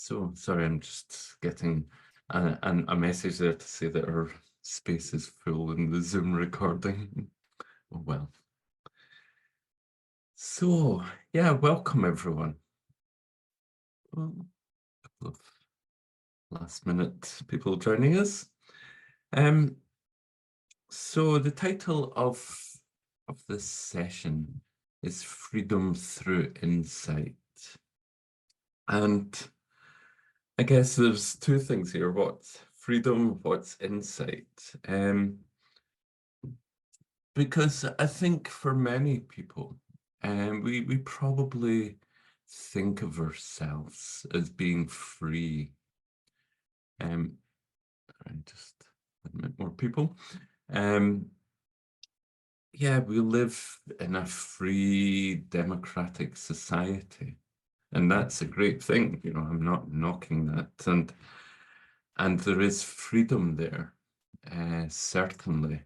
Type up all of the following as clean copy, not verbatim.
So sorry, I'm just getting a message there to say that our space is full in the Zoom recording. Oh, well. So, yeah, welcome everyone. Well, a couple of last minute people joining us. So the title of this session is Freedom Through Insight. And I guess there's two things here. What's freedom, what's insight? Because I think for many people, we probably think of ourselves as being free. Just admit more people. Yeah, we live in a free democratic society, and that's a great thing. You know, I'm not knocking that, and there is freedom there, certainly.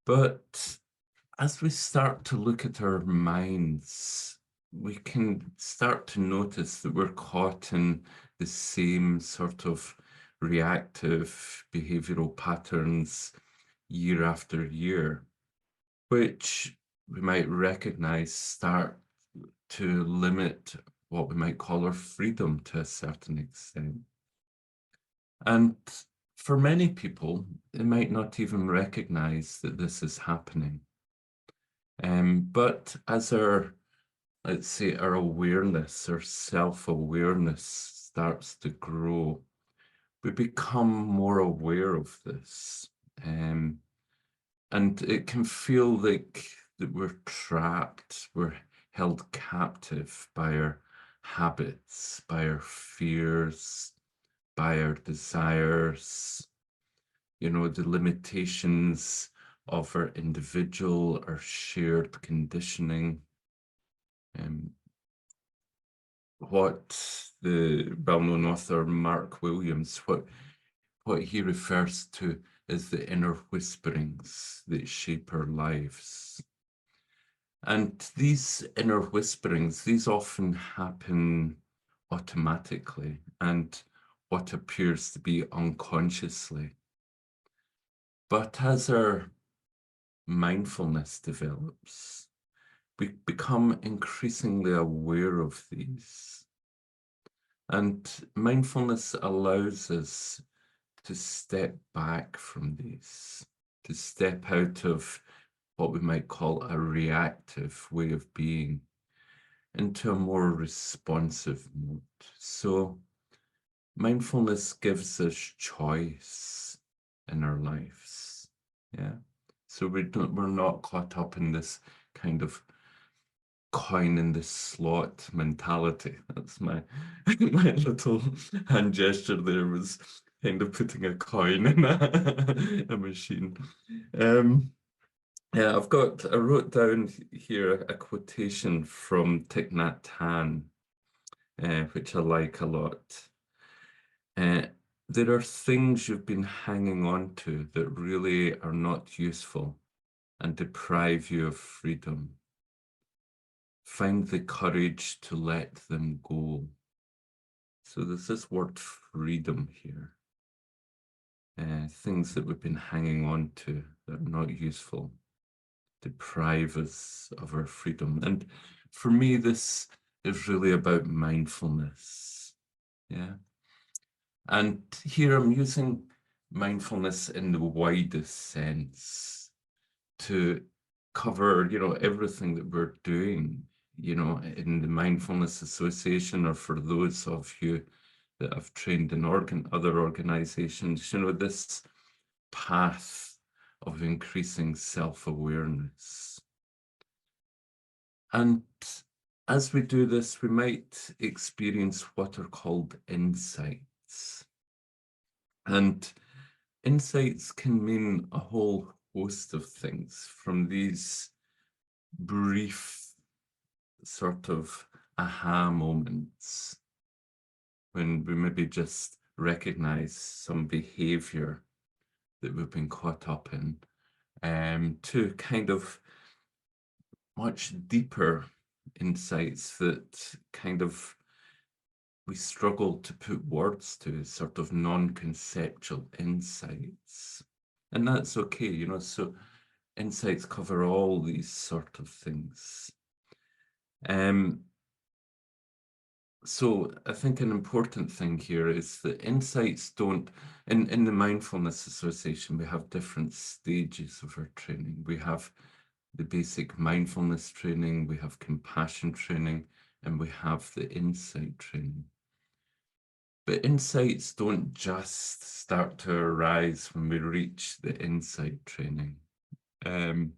But as we start to look at our minds, we can start to notice that we're caught in the same sort of reactive behavioral patterns year after year, which we might recognize start to limit what we might call our freedom to a certain extent. And for many people, they might not even recognize that this is happening. But as our, let's say, our awareness, our self-awareness starts to grow, we become more aware of this. And it can feel like that we're trapped, we're held captive by our habits, by our fears, by our desires, you know, the limitations of our individual, our shared conditioning. What the well-known author Mark Williams, what he refers to as the inner whisperings that shape our lives. And these inner whisperings, these often happen automatically and what appears to be unconsciously. But as our mindfulness develops, we become increasingly aware of these. And mindfulness allows us to step back from these, to step out of what we might call a reactive way of being into a more responsive mode. So mindfulness gives us choice in our lives. Yeah. So we're not caught up in this kind of coin in the slot mentality. That's my my little hand gesture there was kind of putting a coin in a machine. Yeah, I wrote down here a quotation from Thich Nhat Hanh, which I like a lot. There are things you've been hanging on to that really are not useful and deprive you of freedom. Find the courage to let them go. So there's this word freedom here. Things that we've been hanging on to that are not useful, deprive us of our freedom. And for me, this is really about mindfulness. Yeah. And here I'm using mindfulness in the widest sense to cover, you know, everything that we're doing, you know, in the Mindfulness Association, or for those of you that have trained in other organizations, you know, this path of increasing self-awareness. And as we do this, we might experience what are called insights. And insights can mean a whole host of things, from these brief sort of aha moments when we maybe just recognize some behavior that we've been caught up in, to kind of much deeper insights that kind of we struggle to put words to, sort of non-conceptual insights. And that's okay, you know, so insights cover all these sort of things. So I think an important thing here is that insights don't, in the Mindfulness Association, we have different stages of our training. We have the basic mindfulness training, we have compassion training, and we have the insight training. But insights don't just start to arise when we reach the insight training. They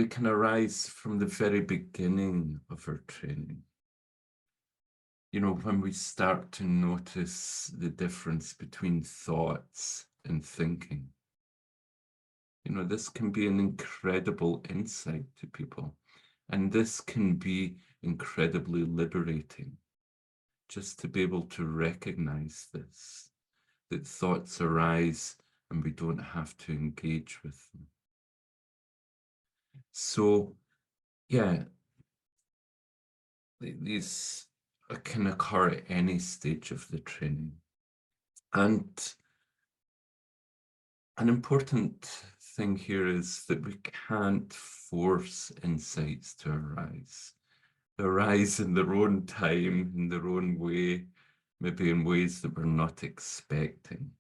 can arise from the very beginning of our training. You know, when we start to notice the difference between thoughts and thinking. You know, this can be an incredible insight to people. And this can be incredibly liberating, just to be able to recognize this, that thoughts arise and we don't have to engage with them. So, yeah, these can occur at any stage of the training. And an important thing here is that we can't force insights to arise. They arise in their own time, in their own way, maybe in ways that we're not expecting.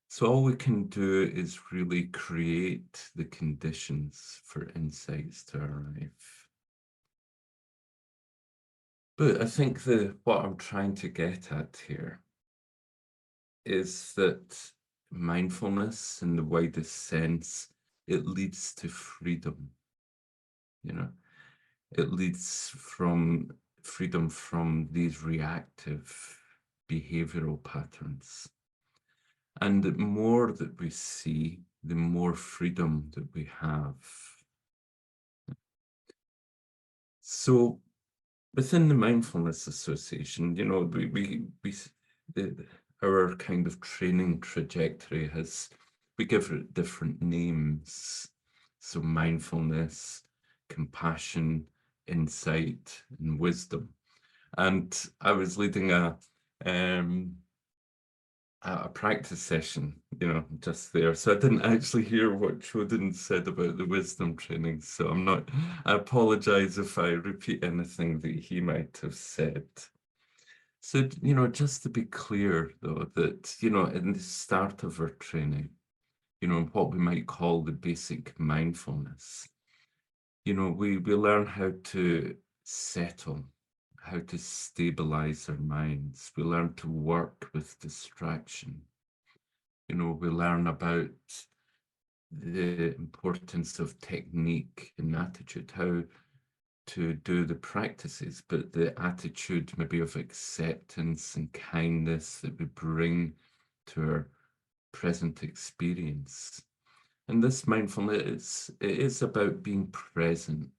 So all we can do is really create the conditions for insights to arrive. But I think what I'm trying to get at here is that mindfulness, in the widest sense, it leads to freedom. You know, it leads from freedom from these reactive behavioral patterns. And the more that we see, the more freedom that we have. So within the Mindfulness Association, you know, our kind of training trajectory we give it different names. So mindfulness, compassion, insight, and wisdom. And I was leading a practice session, you know, just there. So I didn't actually hear what Chodin said about the wisdom training. So I apologize if I repeat anything that he might have said. So, you know, just to be clear though, that, you know, in the start of our training, you know, what we might call the basic mindfulness, you know, we learn how to settle, how to stabilize our minds. We learn to work with distraction. You know, we learn about the importance of technique and attitude, how to do the practices, but the attitude maybe of acceptance and kindness that we bring to our present experience. And this mindfulness, it is about being present,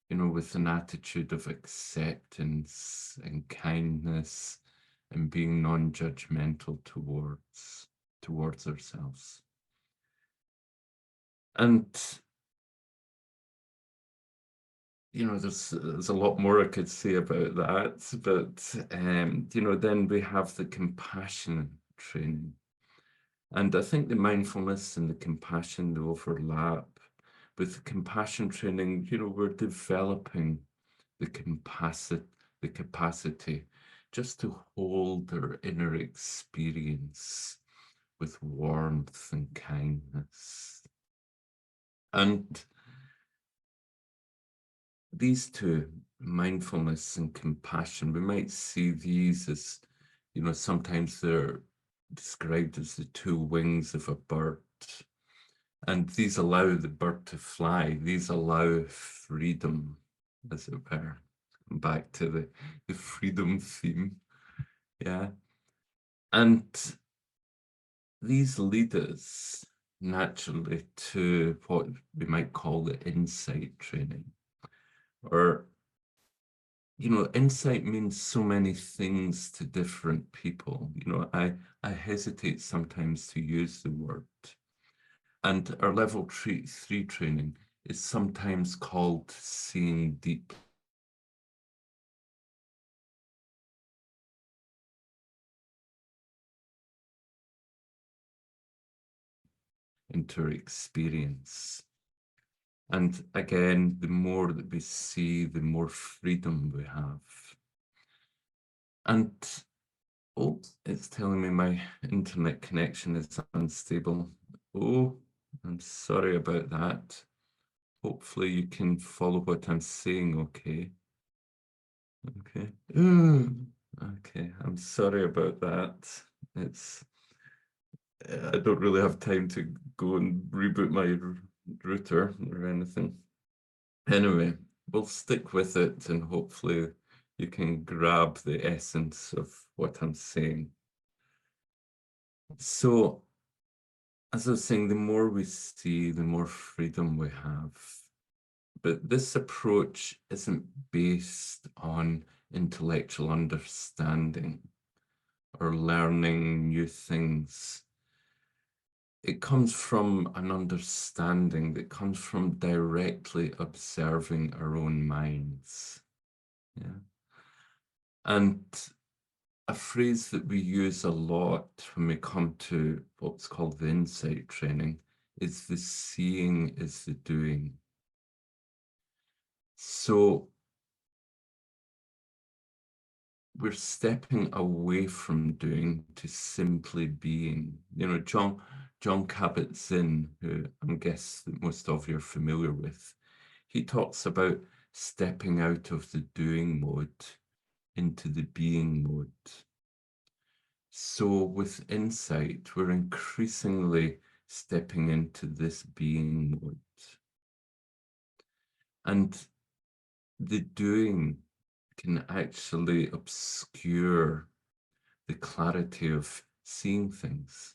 you know, with an attitude of acceptance and kindness and being non-judgmental towards ourselves. And you know, there's a lot more I could say about that, but you know, then we have the compassion training. And I think the mindfulness and the compassion, they overlap. With the compassion training, you know, we're developing the capacity just to hold our inner experience with warmth and kindness. And these two, mindfulness and compassion, we might see these as, you know, sometimes they're described as the two wings of a bird. And these allow the bird to fly. These allow freedom, as it were. Back to the freedom theme. Yeah. And these lead us naturally to what we might call the insight training. Or, you know, insight means so many things to different people. You know, I hesitate sometimes to use the word. And our level 3 training is sometimes called seeing deep. into our experience. And again, the more that we see, the more freedom we have. And oh, it's telling me my internet connection is unstable. Oh, I'm sorry about that. Hopefully you can follow what I'm saying, okay? Okay. Okay, I'm sorry about that. It's I don't really have time to go and reboot my router or anything. Anyway, we'll stick with it and hopefully you can grab the essence of what I'm saying. So, as I was saying, the more we see, the more freedom we have. But this approach isn't based on intellectual understanding or learning new things. It comes from an understanding that comes from directly observing our own minds. Yeah. And a phrase that we use a lot when we come to what's called the insight training is the seeing is the doing. So we're stepping away from doing to simply being. You know, John Kabat-Zinn, who I guess that most of you are familiar with, he talks about stepping out of the doing mode into the being mode. So with insight, we're increasingly stepping into this being mode. And the doing can actually obscure the clarity of seeing things,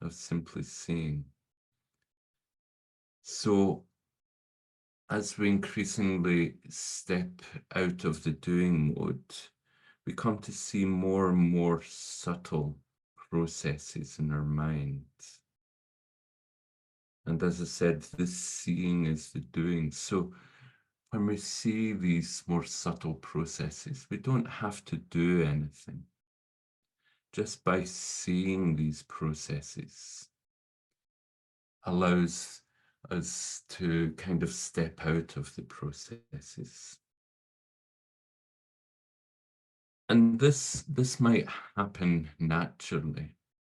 of simply seeing. So as we increasingly step out of the doing mode, we come to see more and more subtle processes in our minds. And as I said, this seeing is the doing. So when we see these more subtle processes, we don't have to do anything. Just by seeing these processes allows us to kind of step out of the processes. And this might happen naturally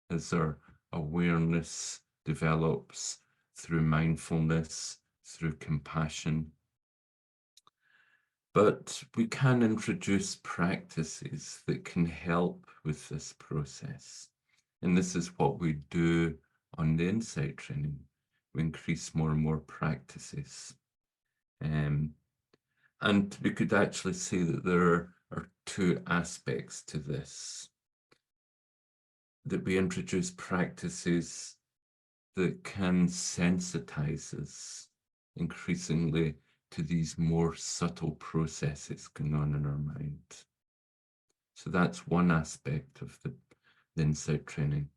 as our awareness develops through mindfulness, through compassion. But we can introduce practices that can help with this process. And this is what we do on the insight training. We increase more and more practices. And we could actually say that there are two aspects to this. That we introduce practices that can sensitize us increasingly to these more subtle processes going on in our mind. So that's one aspect of the insight training.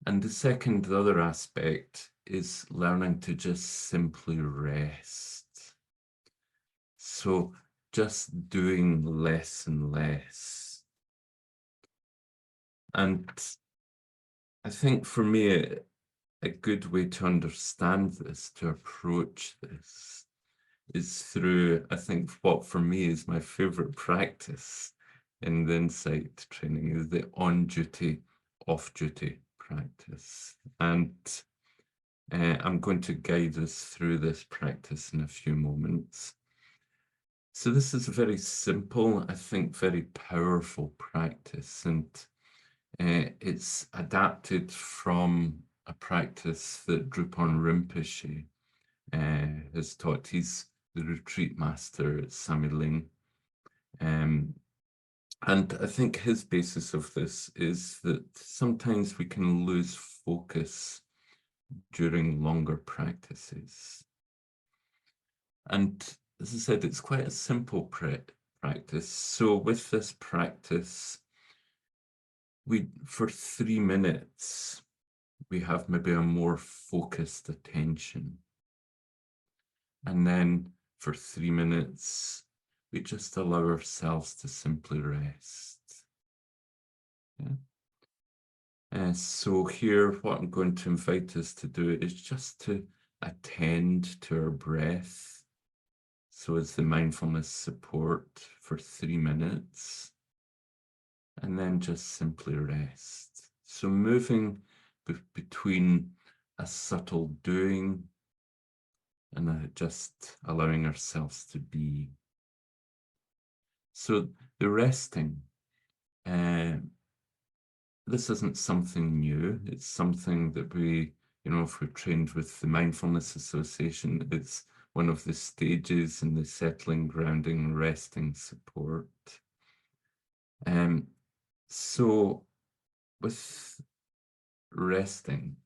And the other aspect is learning to just simply rest. So just doing less and less. And I think for me, a good way to understand this, to approach this, is through, I think, what for me is my favorite practice in the insight training is the on-duty, off-duty practice. And I'm going to guide us through this practice in a few moments. So this is a very simple, I think, very powerful practice, and it's adapted from a practice that Drupal Rinpoche has taught. He's the retreat master at Samiling. And I think his basis of this is that sometimes we can lose focus during longer practices. And as I said, it's quite a simple practice. So with this practice, for 3 minutes, we have maybe a more focused attention. And then for 3 minutes, we just allow ourselves to simply rest. Yeah. So here, what I'm going to invite us to do is just to attend to our breath. So as the mindfulness support for 3 minutes, and then just simply rest. So moving between a subtle doing and just allowing ourselves to be. So the resting, this isn't something new. It's something that we, if we're trained with the Mindfulness Association, it's one of the stages in the settling, grounding, resting support. So with resting,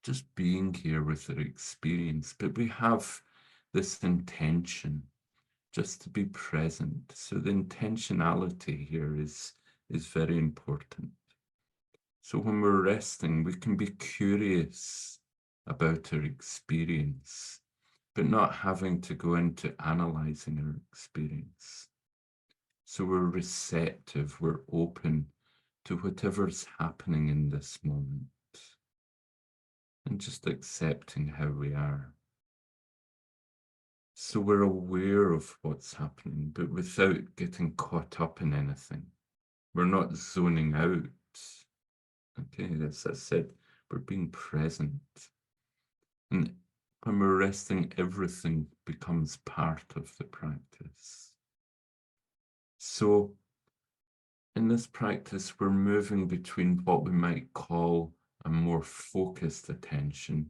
just being here with our experience, but we have this intention just to be present. So the intentionality here is very important. So when we're resting, we can be curious about our experience, but not having to go into analyzing our experience. So we're receptive, we're open to whatever's happening in this moment, and just accepting how we are. So we're aware of what's happening, but without getting caught up in anything. We're not zoning out. Okay, as I said, we're being present. And when we're resting, everything becomes part of the practice. So in this practice, we're moving between what we might call a more focused attention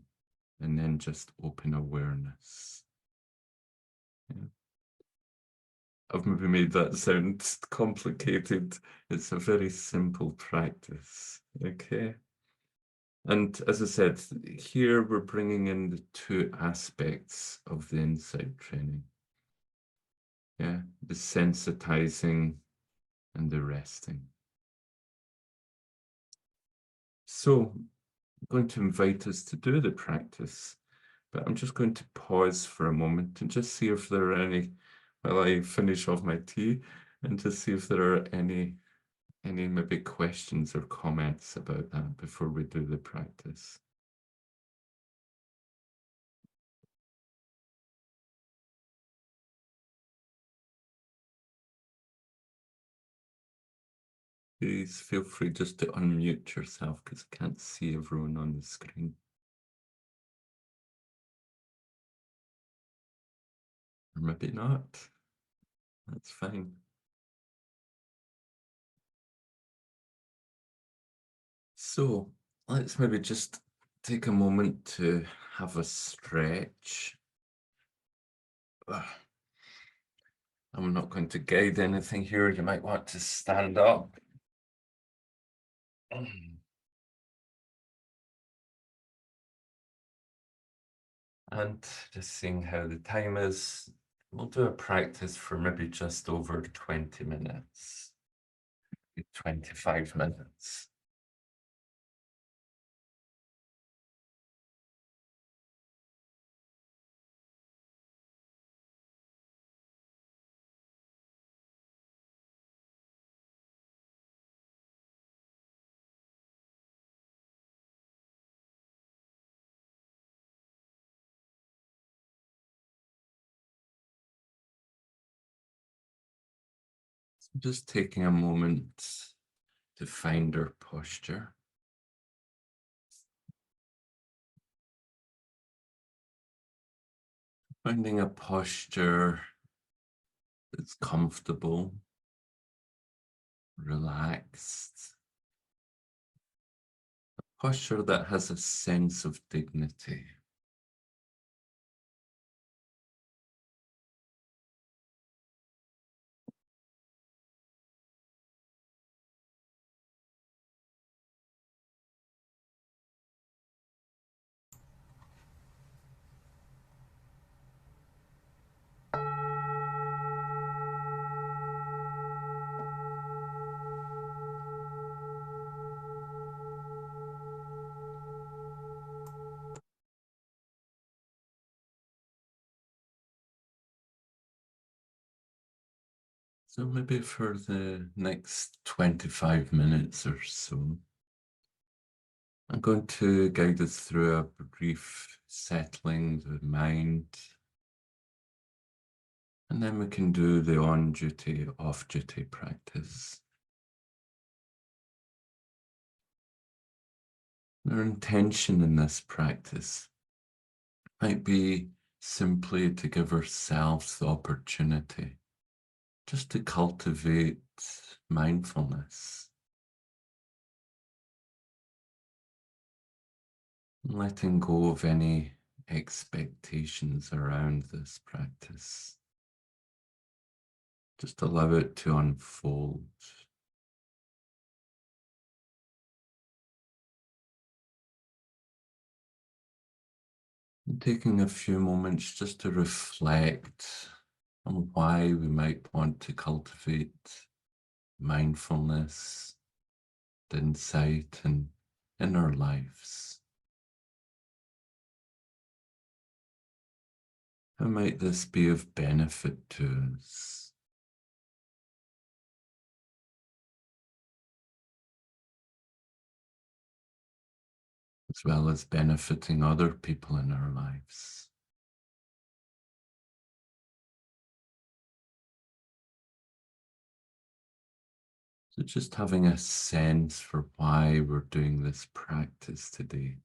and then just open awareness. Yeah. I've maybe made that sound complicated. It's a very simple practice, okay? And as I said, here we're bringing in the two aspects of the insight training. Yeah, the sensitizing and the resting. So I'm going to invite us to do the practice, but I'm just going to pause for a moment and just see if there are any, while I finish off my tea, and just see if there are any maybe questions or comments about that before we do the practice. Please feel free just to unmute yourself because I can't see everyone on the screen. Or maybe not. That's fine. So let's maybe just take a moment to have a stretch. I'm not going to guide anything here. You might want to stand up. And just seeing how the time is. We'll do a practice for maybe just over 20 minutes, 25 minutes. Just taking a moment to find our posture. Finding a posture that's comfortable, relaxed, a posture that has a sense of dignity. So maybe for the next 25 minutes or so, I'm going to guide us through a brief settling the mind, and then we can do the on-duty, off-duty practice. Our intention in this practice might be simply to give ourselves the opportunity just to cultivate mindfulness, letting go of any expectations around this practice. Just allow it to unfold. And taking a few moments just to reflect on why we might want to cultivate mindfulness, insight, in our lives. How might this be of benefit to us? As well as benefiting other people in our lives. So just having a sense for why we're doing this practice today.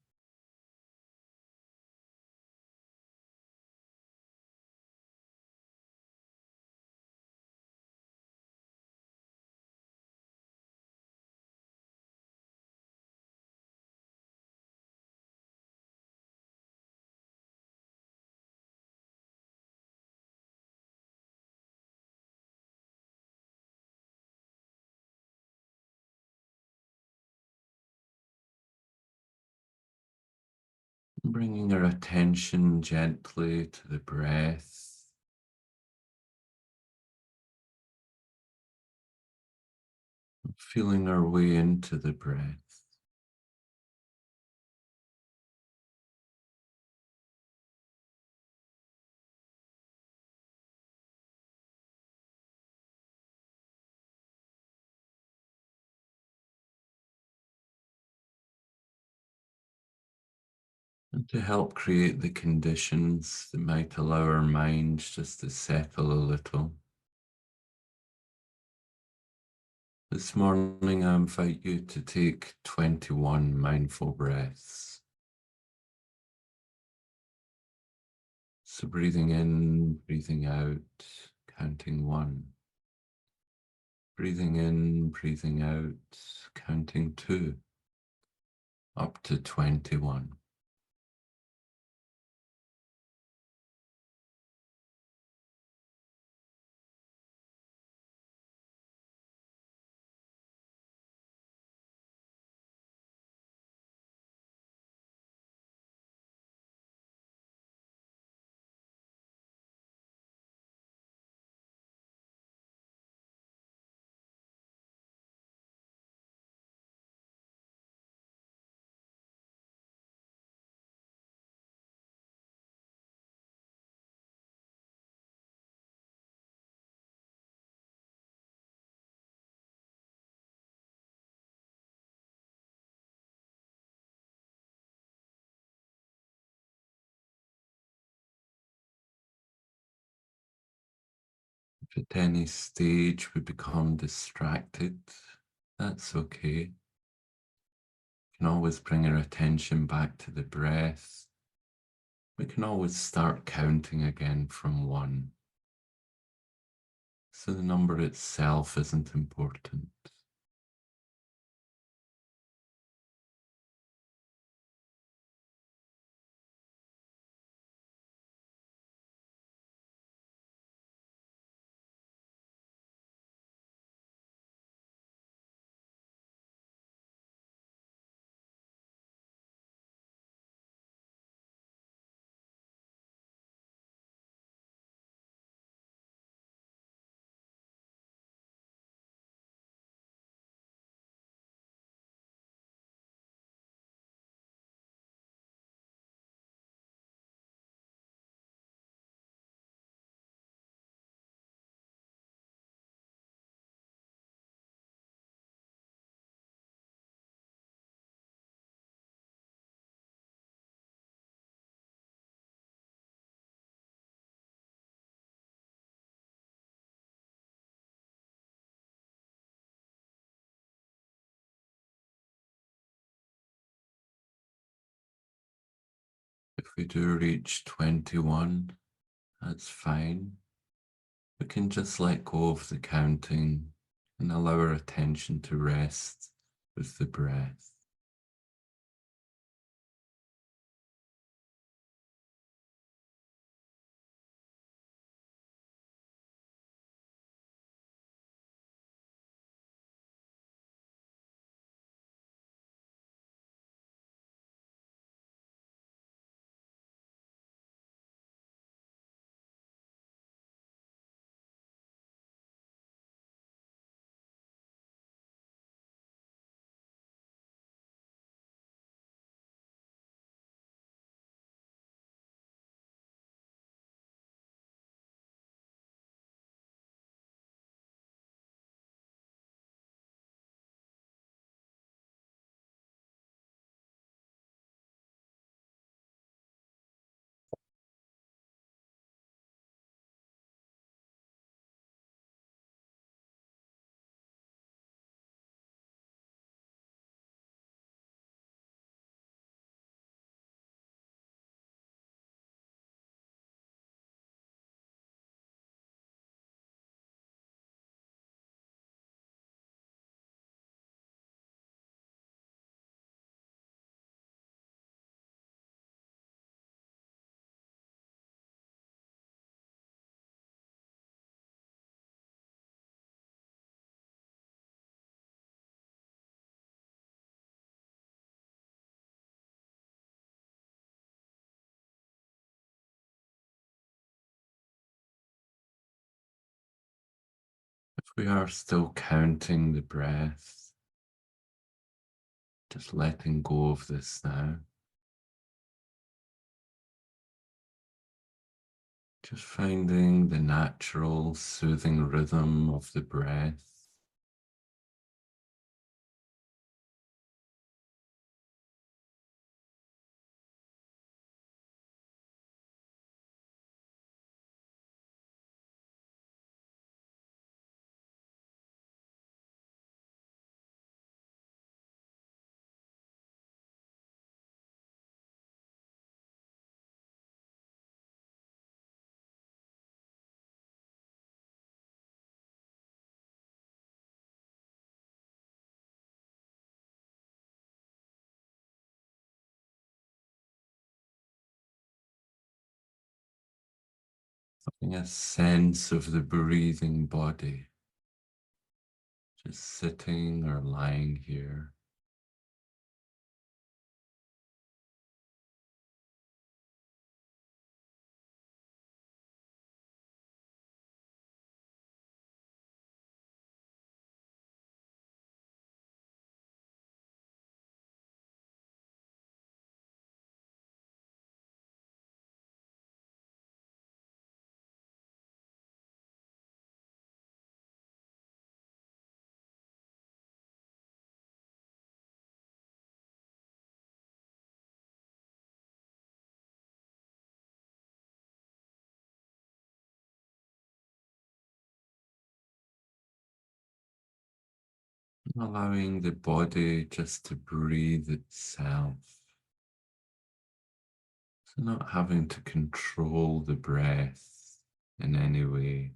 Bringing our attention gently to the breath. Feeling our way into the breath. And to help create the conditions that might allow our minds just to settle a little. This morning, I invite you to take 21 mindful breaths. So breathing in, breathing out, counting 1. Breathing in, breathing out, counting 2, up to 21. If at any stage we become distracted, that's okay. We can always bring our attention back to the breath. We can always start counting again from 1. So the number itself isn't important. we do reach 21, that's fine. We can just let go of the counting and allow our attention to rest with the breath. If we are still counting the breath, just letting go of this now. Just finding the natural, soothing rhythm of the breath. Having a sense of the breathing body, just sitting or lying here. Allowing the body just to breathe itself. So not having to control the breath in any way.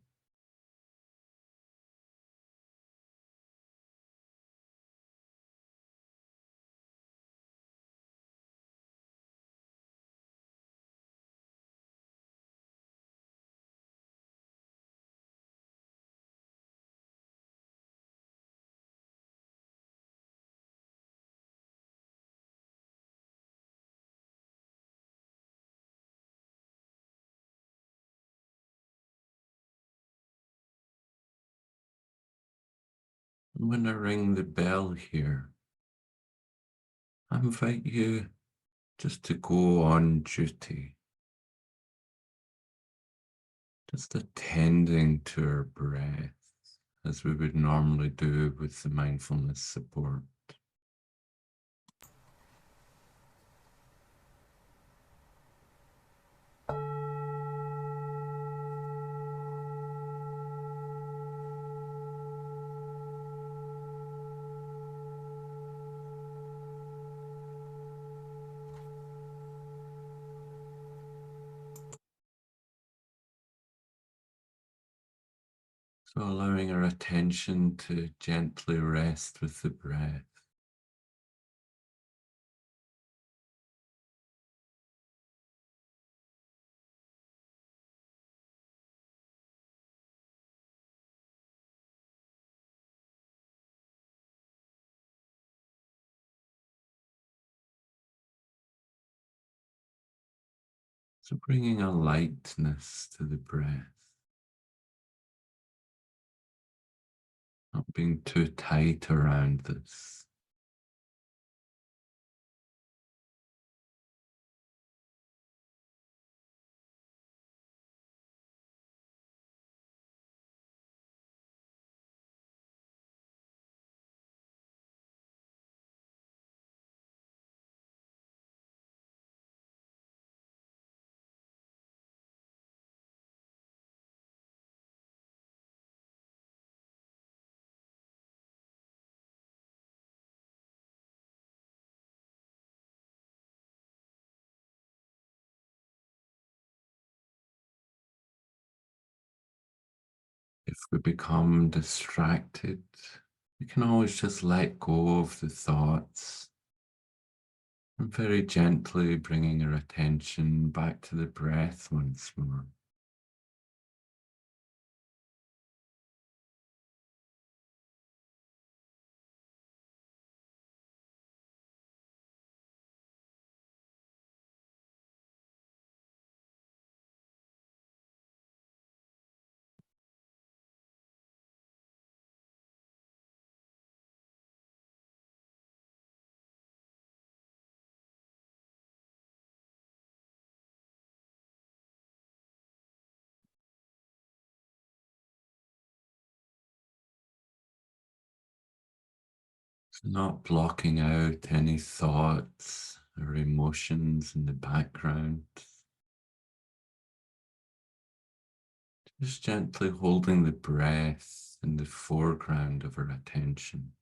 I'm going to ring the bell here. I invite you just to go on duty, just attending to our breath as we would normally do with the mindfulness support. So allowing our attention to gently rest with the breath. So bringing a lightness to the breath, not being too tight around this. If we become distracted, we can always just let go of the thoughts and very gently bringing our attention back to the breath once more. So not blocking out any thoughts or emotions in the background. Just gently holding the breath in the foreground of our attention.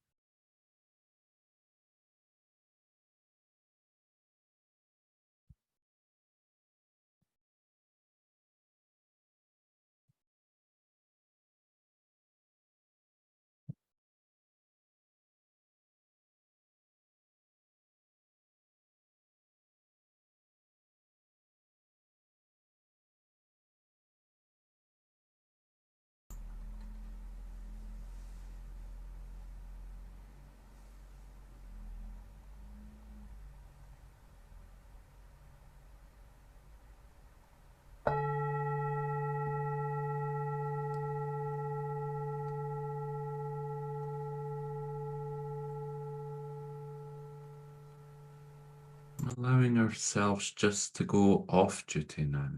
Allowing ourselves just to go off duty now.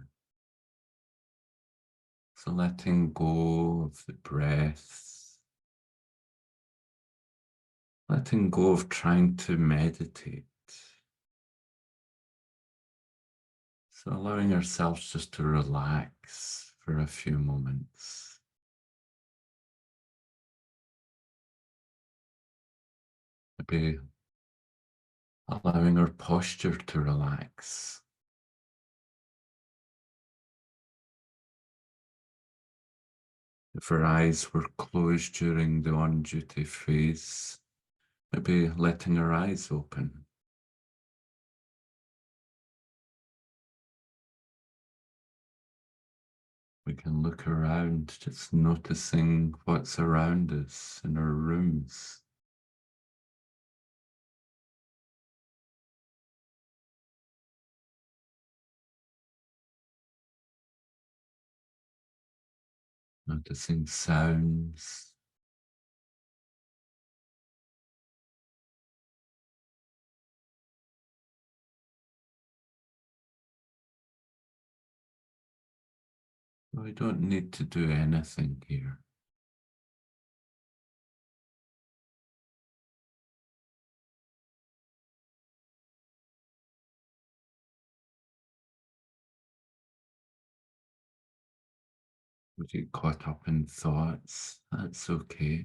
So letting go of the breath, letting go of trying to meditate. So allowing ourselves just to relax for a few moments. Maybe allowing our posture to relax. If our eyes were closed during the on-duty phase, maybe letting our eyes open. We can look around, just noticing what's around us in our rooms. Noticing sounds. We don't need to do anything here. We get caught up in thoughts. That's okay.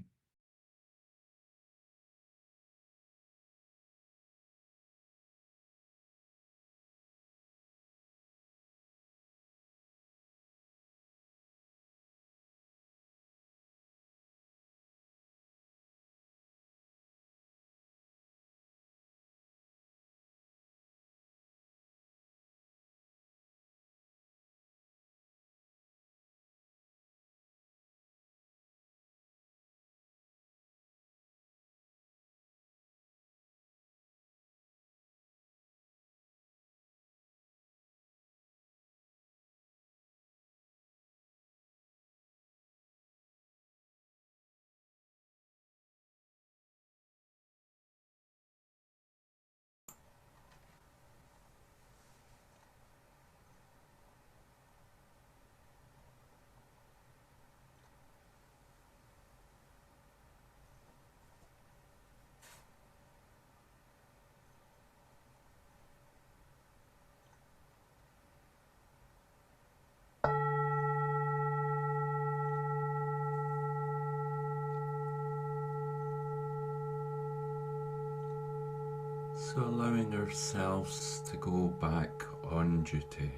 So allowing ourselves to go back on duty.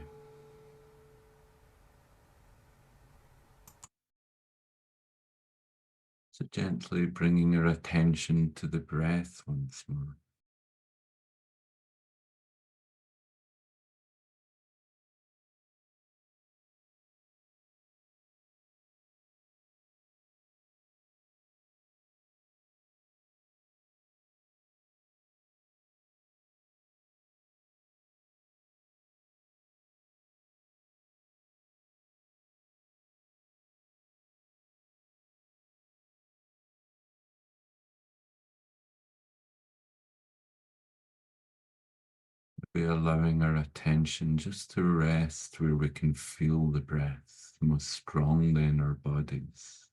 So gently bringing our attention to the breath once more. Be allowing our attention just to rest where we can feel the breath the most strongly in our bodies.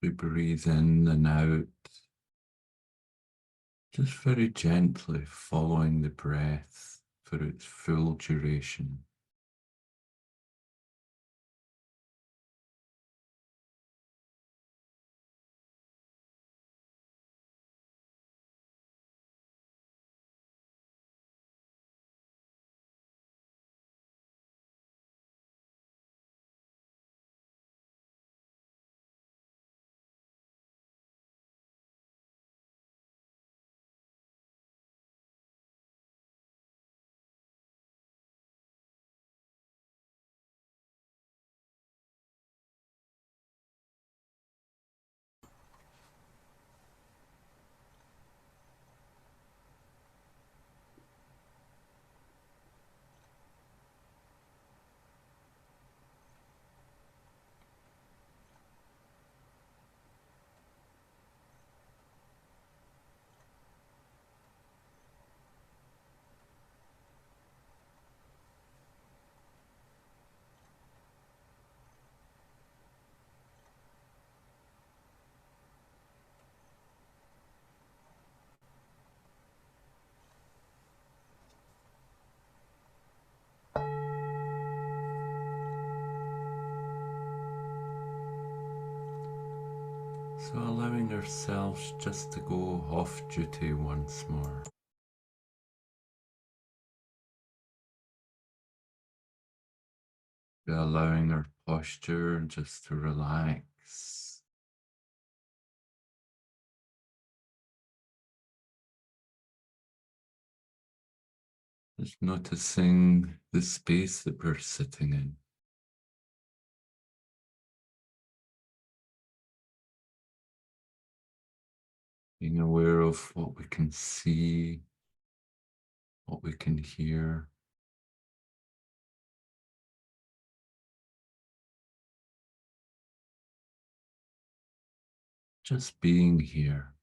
We breathe in and out, just very gently following the breath for its full duration. So allowing ourselves just to go off duty once more. Allowing our posture just to relax. Just noticing the space that we're sitting in. Being aware of what we can see, what we can hear. Just being here.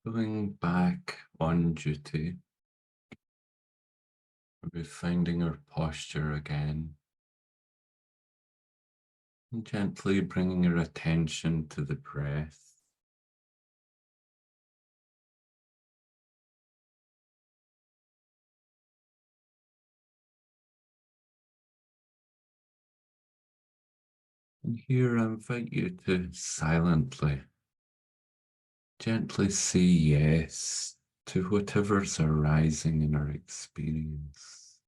Going back on duty, we're finding our posture again, and gently bringing our attention to the breath. And here I invite you to silently, gently say yes to whatever's arising in our experience.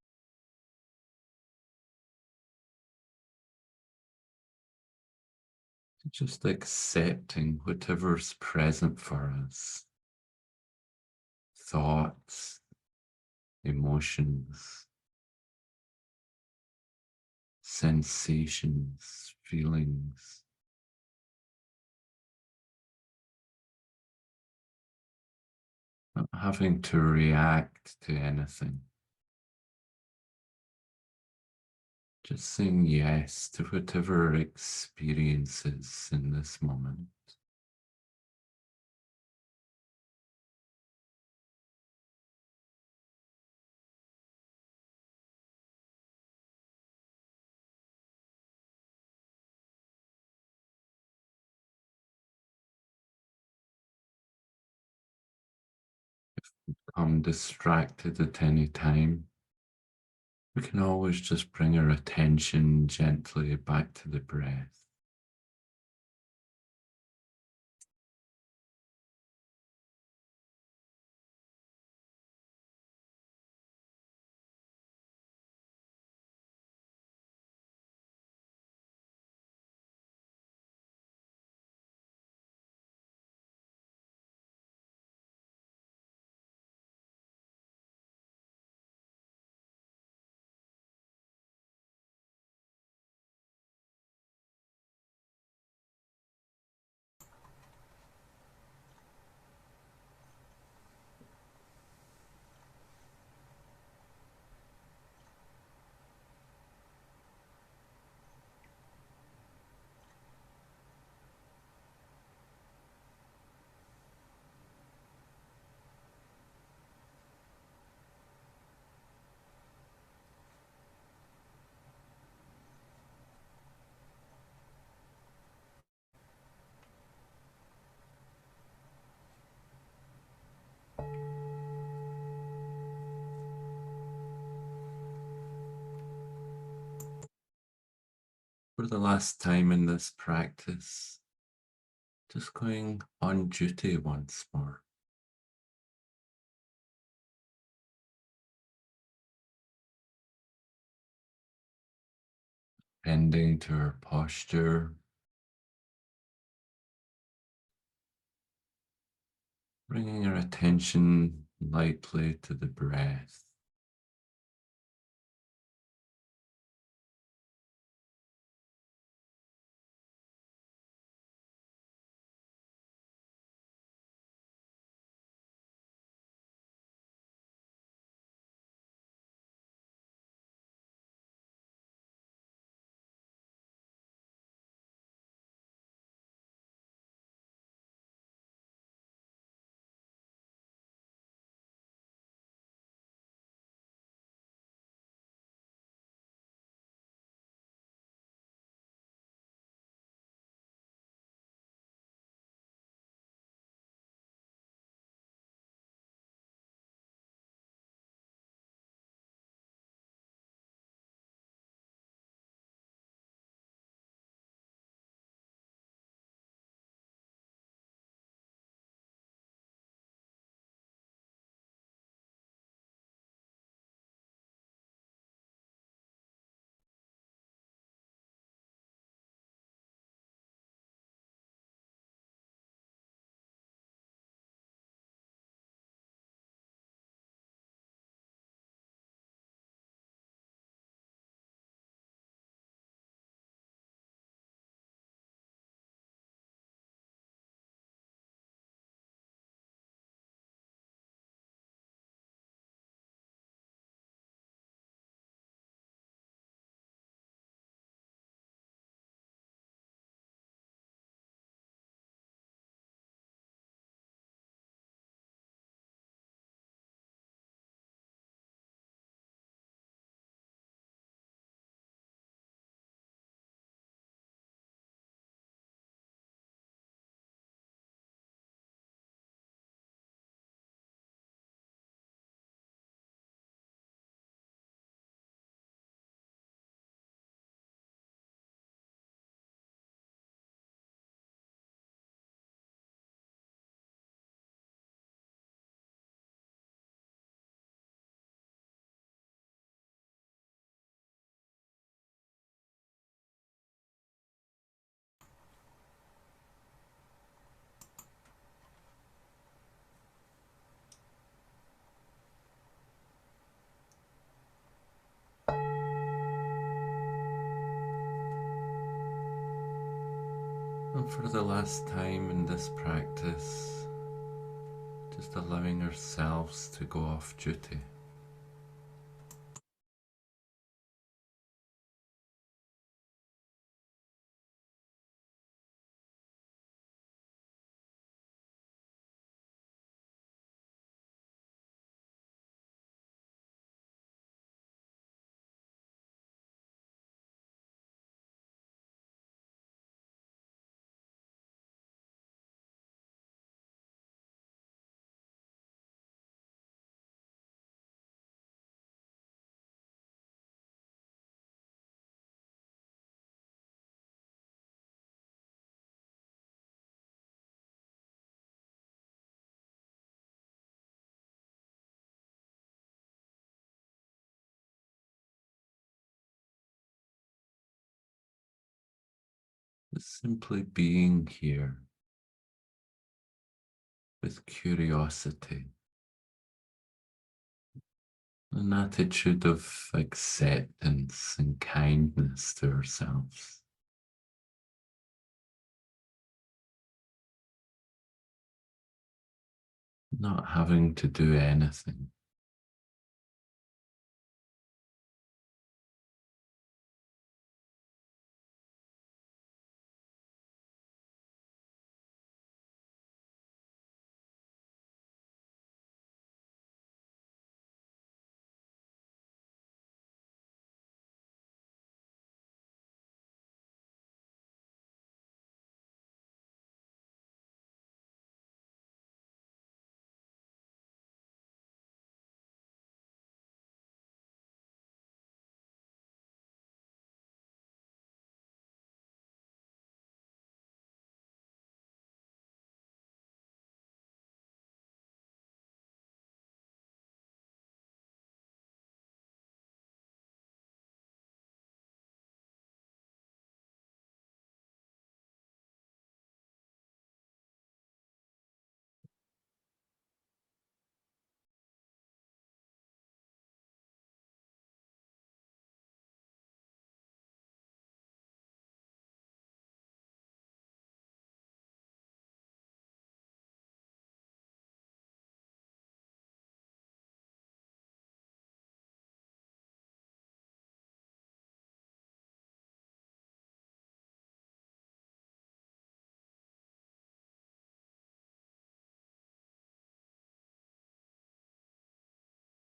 Just accepting whatever's present for us. Thoughts, emotions, sensations, feelings. Not having to react to anything. Just saying yes to whatever experiences in this moment. Become distracted at any time, we can always just bring our attention gently back to the breath. For the last time in this practice, just going on duty once more. Tending to our posture, bringing our attention lightly to the breath. for the last time in this practice, just allowing ourselves to go off duty. Just simply being here with curiosity, an attitude of acceptance and kindness to ourselves. Not having to do anything.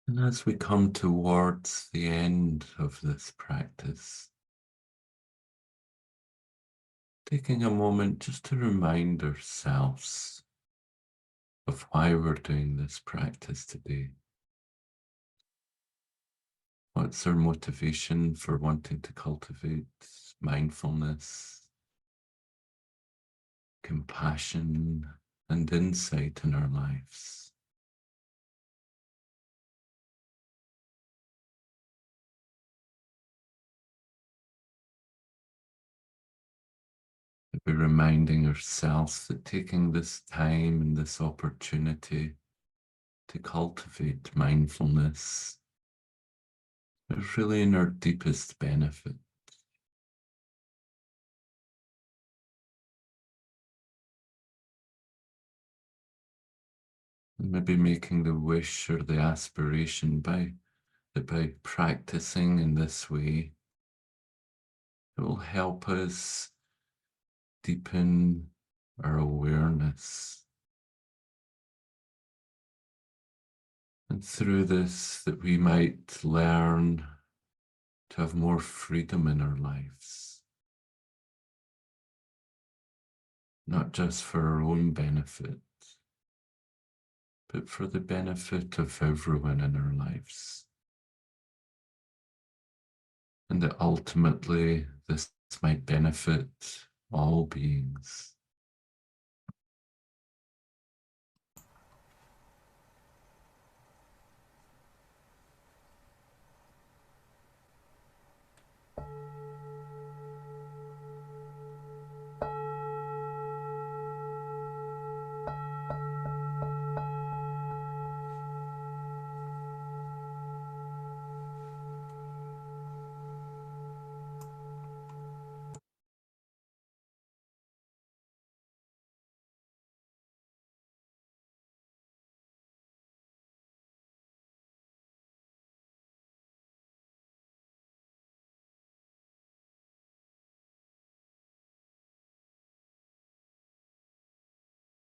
And as we come towards the end of this practice, taking a moment just to remind ourselves of why we're doing this practice today. What's our motivation for wanting to cultivate mindfulness, compassion, and insight in our lives? We're reminding ourselves that taking this time and this opportunity to cultivate mindfulness is really in our deepest benefit. And maybe making the wish or the aspiration that by practicing in this way, it will help us deepen our awareness. And through this, that we might learn to have more freedom in our lives, not just for our own benefit, but for the benefit of everyone in our lives. And that ultimately this might benefit all beings.